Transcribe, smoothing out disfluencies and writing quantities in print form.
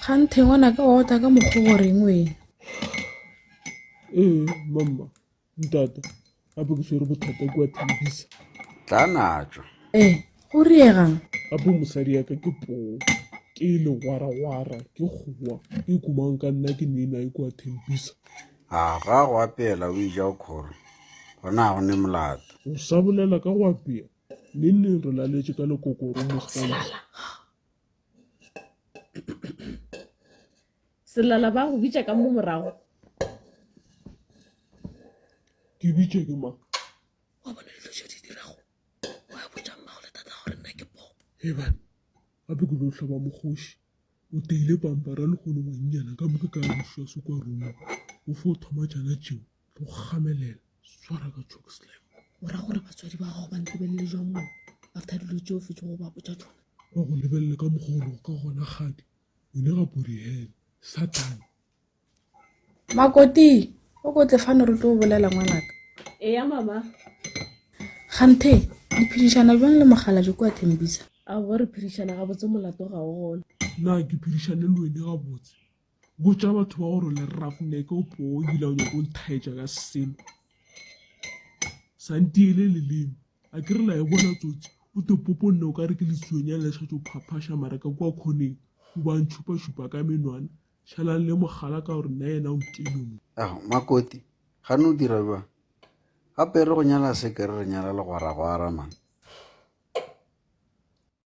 Kganthe ngwana ka wa ota ka mokgwa goreng wena. Mama, ntata, ape ke swere bothata kwa Thembisa. Tla natswa. Go riegang. Ape mosadi ya ka ke poo, ke legwara-gwara, ke kgowa, ke kumang ka nna ke nena kwa Thembisa. Ga go apela o ija o kgoro, gona go ne molato. O sa bolela ka go apea, neng re laletše ka lekokoro mo sekanse. Selala ba go bitša ka mo morago. Ke bitše ke mang? Wa bona dilo tšeo di dirago. Wa botša mmago le tata gore nna ke po. Bana, gape ke lo tlhaba mokgoši. O teile pampara le kgone ngwannyana ka moke ka leswa se kwa rumong. O fo thoma tšana tšeo, go gamelela, swara ka chokeslam. O ra gore batswadi ba gago ba ntebelele jwa mong after dilo tšeo fetse go ba botša tšona. Ba go lebelele ka mogolo ka gona Kgadi. O ne ga porihele, Satane. Makoti, o ko tle fane re tlo bolela ngwanaka. Ya mama. Kganthe, di phedišana bjang le mogala jo kwa Thembisa. A bo re phedišana ga botse molato ga o gona. Na ke phedišane le wene ga botse. Botša batho ba gore le rafneke o poo ebile o nyako nthaetša ka selo. Santiele le lemo, a ke re la e bona tsotsi, o te poponne o ka re ke lesuenyane le šhatšo phaphaša maraka kwa kgoneng, o ba ntšhupa-šupa ka menwana, šalang le mogala ka gore nna yena o nkele mo. Makoti, ga ne o dira jwa. Gape re go nyala se ke re nyala legwara-gwara man.